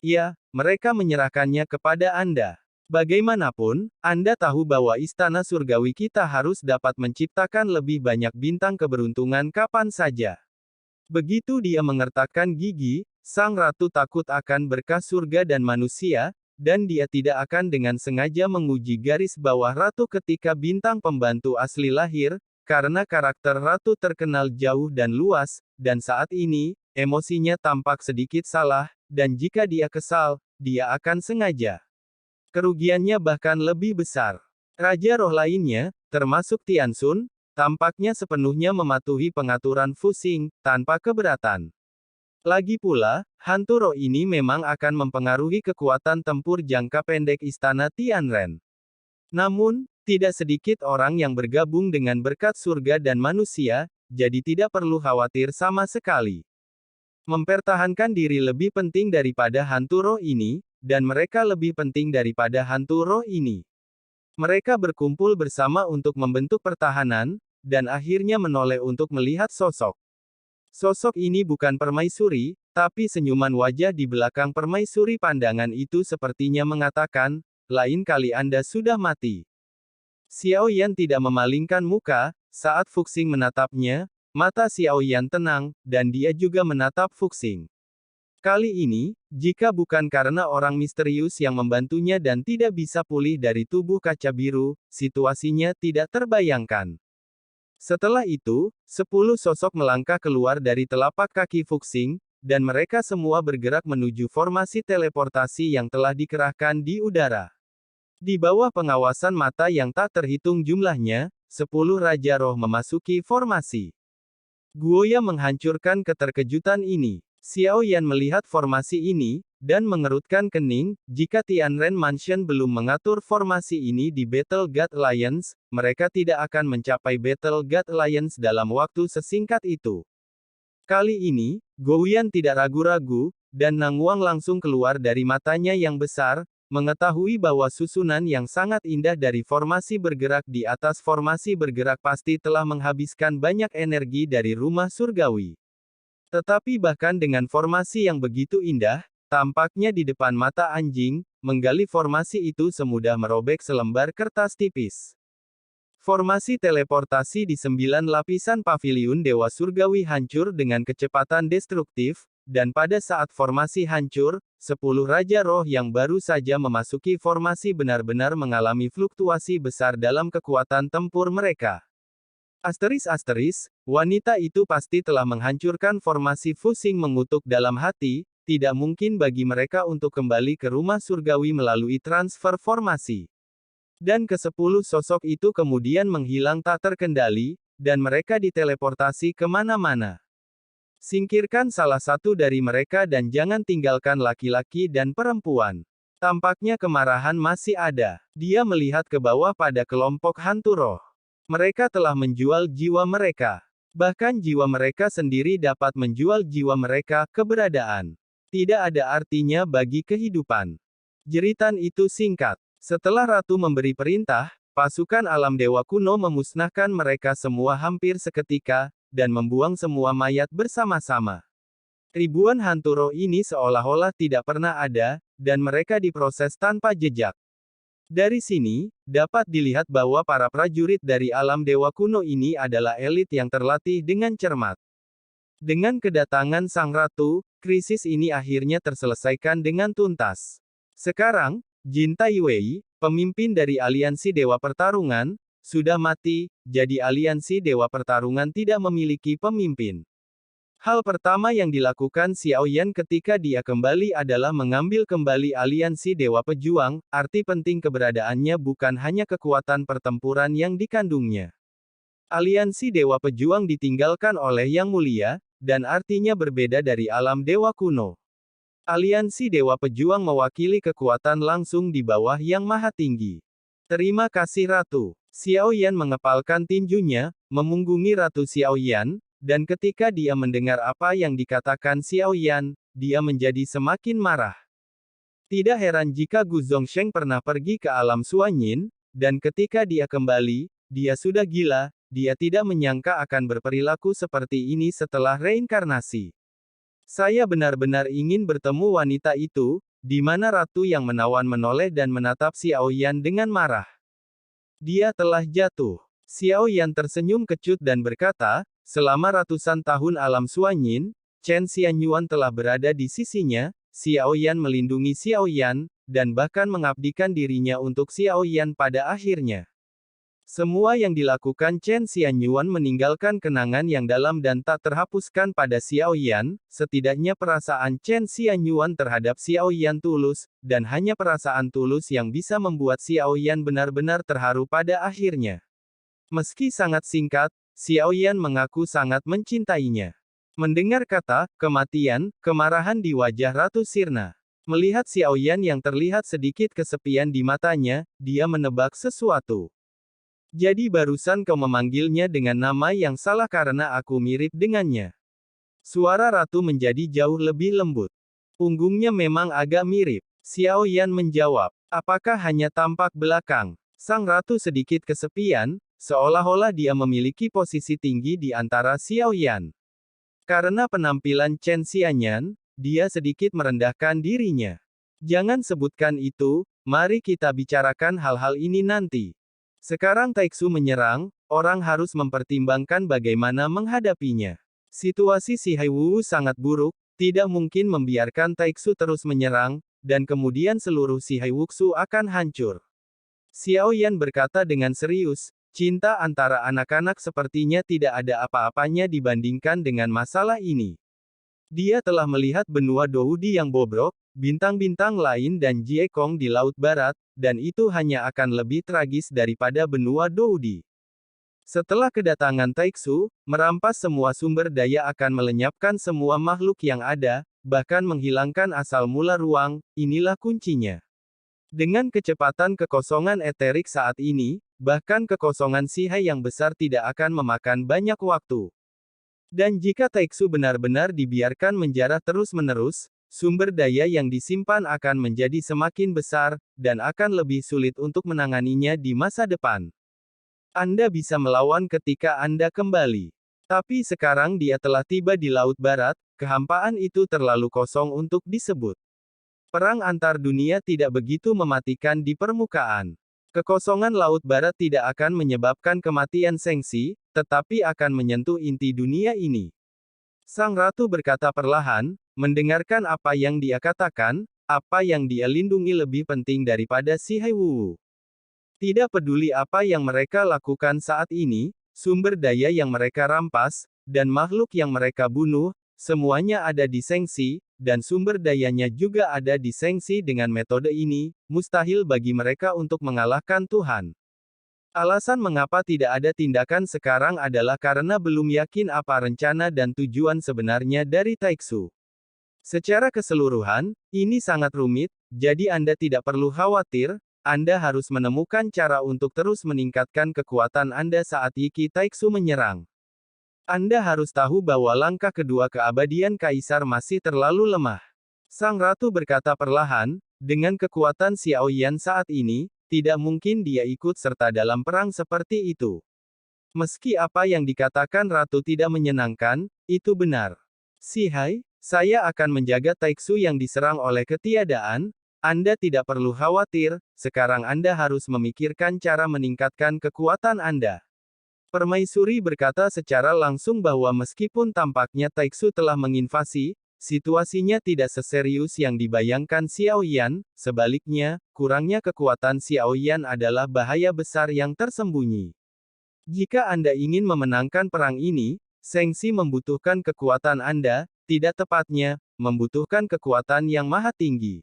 Ya, mereka menyerahkannya kepada Anda. Bagaimanapun, Anda tahu bahwa istana surgawi kita harus dapat menciptakan lebih banyak bintang keberuntungan kapan saja. Begitu dia mengertakkan gigi, sang ratu takut akan berkah surga dan manusia, dan dia tidak akan dengan sengaja menguji garis bawah ratu ketika bintang pembantu asli lahir, karena karakter ratu terkenal jauh dan luas, dan saat ini, emosinya tampak sedikit salah, dan jika dia kesal, dia akan sengaja. Kerugiannya bahkan lebih besar. Raja roh lainnya, termasuk Tianxun, tampaknya sepenuhnya mematuhi pengaturan Fuxing, tanpa keberatan. Lagi pula, hantu roh ini memang akan mempengaruhi kekuatan tempur jangka pendek istana Tianren. Namun, tidak sedikit orang yang bergabung dengan berkat surga dan manusia, jadi tidak perlu khawatir sama sekali. Mempertahankan diri lebih penting daripada hantu roh ini, dan mereka lebih penting daripada hantu roh ini. Mereka berkumpul bersama untuk membentuk pertahanan, dan akhirnya menoleh untuk melihat sosok. Sosok ini bukan permaisuri, tapi senyuman wajah di belakang permaisuri pandangan itu sepertinya mengatakan, lain kali Anda sudah mati. Xiao Yan tidak memalingkan muka, saat Fuxing menatapnya, mata Xiao Yan tenang, dan dia juga menatap Fuxing. Kali ini, jika bukan karena orang misterius yang membantunya dan tidak bisa pulih dari tubuh kaca biru, situasinya tidak terbayangkan. Setelah itu, 10 sosok melangkah keluar dari telapak kaki Fuxing, dan mereka semua bergerak menuju formasi teleportasi yang telah dikerahkan di udara. Di bawah pengawasan mata yang tak terhitung jumlahnya, 10 Raja Roh memasuki formasi. Guoya menghancurkan keterkejutan ini. Xiao Yan melihat formasi ini, dan mengerutkan kening, jika Tianren Mansion belum mengatur formasi ini di Battle God Alliance, mereka tidak akan mencapai Battle God Alliance dalam waktu sesingkat itu. Kali ini, Gouyan tidak ragu-ragu, dan Nangwang langsung keluar dari matanya yang besar, mengetahui bahwa susunan yang sangat indah dari formasi bergerak di atas formasi bergerak pasti telah menghabiskan banyak energi dari rumah surgawi. Tetapi bahkan dengan formasi yang begitu indah, tampaknya di depan mata anjing, menggali formasi itu semudah merobek selembar kertas tipis. Formasi teleportasi di 9 lapisan paviliun Dewa Surgawi hancur dengan kecepatan destruktif, dan pada saat formasi hancur, 10 Raja Roh yang baru saja memasuki formasi benar-benar mengalami fluktuasi besar dalam kekuatan tempur mereka. Wanita itu pasti telah menghancurkan formasi Fuxing mengutuk dalam hati, tidak mungkin bagi mereka untuk kembali ke rumah surgawi melalui transfer formasi. Dan ke-10 sosok itu kemudian menghilang tak terkendali, dan mereka diteleportasi kemana-mana. Singkirkan salah satu dari mereka dan jangan tinggalkan laki-laki dan perempuan. Tampaknya kemarahan masih ada. Dia melihat ke bawah pada kelompok hantu roh. Mereka telah menjual jiwa mereka. Bahkan jiwa mereka sendiri dapat menjual jiwa mereka, keberadaan. Tidak ada artinya bagi kehidupan. Jeritan itu singkat. Setelah Ratu memberi perintah, pasukan alam dewa kuno memusnahkan mereka semua hampir seketika, dan membuang semua mayat bersama-sama. Ribuan hantu roh ini seolah-olah tidak pernah ada, dan mereka diproses tanpa jejak. Dari sini, dapat dilihat bahwa para prajurit dari alam dewa kuno ini adalah elit yang terlatih dengan cermat. Dengan kedatangan Sang Ratu, krisis ini akhirnya terselesaikan dengan tuntas. Sekarang, Jin Taiwei, pemimpin dari aliansi Dewa Pertarungan, sudah mati, jadi aliansi Dewa Pertarungan tidak memiliki pemimpin. Hal pertama yang dilakukan Xiao Yan ketika dia kembali adalah mengambil kembali aliansi Dewa Pejuang, arti penting keberadaannya bukan hanya kekuatan pertempuran yang dikandungnya. Aliansi Dewa Pejuang ditinggalkan oleh Yang Mulia, dan artinya berbeda dari alam Dewa kuno. Aliansi Dewa Pejuang mewakili kekuatan langsung di bawah Yang Maha Tinggi. Terima kasih Ratu. Xiao Yan mengepalkan tinjunya, memunggungi Ratu Xiao Yan, dan ketika dia mendengar apa yang dikatakan Xiao Yan, dia menjadi semakin marah. Tidak heran jika Gu Zongsheng pernah pergi ke alam Suanyin, dan ketika dia kembali, dia sudah gila, dia tidak menyangka akan berperilaku seperti ini setelah reinkarnasi. Saya benar-benar ingin bertemu wanita itu, di mana ratu yang menawan menoleh dan menatap Xiao Yan dengan marah. Dia telah jatuh. Xiao Yan tersenyum kecut dan berkata, selama ratusan tahun alam Suanyin, Chen Xianyuan telah berada di sisinya, Xiao Yan melindungi Xiao Yan, dan bahkan mengabdikan dirinya untuk Xiao Yan pada akhirnya. Semua yang dilakukan Chen Xianyuan meninggalkan kenangan yang dalam dan tak terhapuskan pada Xiao Yan, setidaknya perasaan Chen Xianyuan terhadap Xiao Yan tulus, dan hanya perasaan tulus yang bisa membuat Xiao Yan benar-benar terharu pada akhirnya. Meski sangat singkat, Xiao Yan mengaku sangat mencintainya. Mendengar kata kematian, kemarahan di wajah Ratu sirna. Melihat Xiao Yan yang terlihat sedikit kesepian di matanya, dia menebak sesuatu. Jadi barusan kau memanggilnya dengan nama yang salah karena aku mirip dengannya. Suara ratu menjadi jauh lebih lembut. Punggungnya memang agak mirip. Xiao Yan menjawab, apakah hanya tampak belakang? Sang ratu sedikit kesepian, seolah-olah dia memiliki posisi tinggi di antara Xiao Yan. Karena penampilan Chen Xianyan, dia sedikit merendahkan dirinya. Jangan sebutkan itu, mari kita bicarakan hal-hal ini nanti. Sekarang Taixu menyerang, orang harus mempertimbangkan bagaimana menghadapinya. Situasi Si Haiwu sangat buruk, tidak mungkin membiarkan Taixu terus menyerang, dan kemudian seluruh Si Haiwuksu akan hancur. Xiao Yan berkata dengan serius, cinta antara anak-anak sepertinya tidak ada apa-apanya dibandingkan dengan masalah ini. Dia telah melihat benua Doudi yang bobrok, bintang-bintang lain dan Jiekong di Laut Barat, dan itu hanya akan lebih tragis daripada benua Doudi. Setelah kedatangan Taixu, merampas semua sumber daya akan melenyapkan semua makhluk yang ada, bahkan menghilangkan asal mula ruang, inilah kuncinya. Dengan kecepatan kekosongan eterik saat ini, bahkan kekosongan Sihai yang besar tidak akan memakan banyak waktu. Dan jika Taixu benar-benar dibiarkan menjarah terus-menerus, sumber daya yang disimpan akan menjadi semakin besar, dan akan lebih sulit untuk menanganinya di masa depan. Anda bisa melawan ketika Anda kembali. Tapi sekarang dia telah tiba di Laut Barat, kehampaan itu terlalu kosong untuk disebut. Perang antar dunia tidak begitu mematikan di permukaan. Kekosongan Laut Barat tidak akan menyebabkan kematian Sengxi, tetapi akan menyentuh inti dunia ini. Sang Ratu berkata perlahan, mendengarkan apa yang dia katakan, apa yang dia lindungi lebih penting daripada Si Haiwu. Tidak peduli apa yang mereka lakukan saat ini, sumber daya yang mereka rampas, dan makhluk yang mereka bunuh, semuanya ada di Sengxi, dan sumber dayanya juga ada di Sengxi. Dengan metode ini, mustahil bagi mereka untuk mengalahkan Tuhan. Alasan mengapa tidak ada tindakan sekarang adalah karena belum yakin apa rencana dan tujuan sebenarnya dari Taixu. Secara keseluruhan, ini sangat rumit, jadi Anda tidak perlu khawatir, Anda harus menemukan cara untuk terus meningkatkan kekuatan Anda saat Yiki Taixu menyerang. Anda harus tahu bahwa langkah kedua keabadian Kaisar masih terlalu lemah. Sang Ratu berkata perlahan, dengan kekuatan Xiao Yan saat ini, tidak mungkin dia ikut serta dalam perang seperti itu. Meski apa yang dikatakan Ratu tidak menyenangkan, itu benar. Sihai, saya akan menjaga Taixu yang diserang oleh ketiadaan, Anda tidak perlu khawatir, sekarang Anda harus memikirkan cara meningkatkan kekuatan Anda. Permaisuri berkata secara langsung bahwa meskipun tampaknya Taixu telah menginvasi, situasinya tidak seserius yang dibayangkan Xiao Yan, sebaliknya, kurangnya kekuatan Xiao Yan adalah bahaya besar yang tersembunyi. Jika Anda ingin memenangkan perang ini, Sengxi membutuhkan kekuatan Anda, tidak tepatnya, membutuhkan kekuatan yang maha tinggi.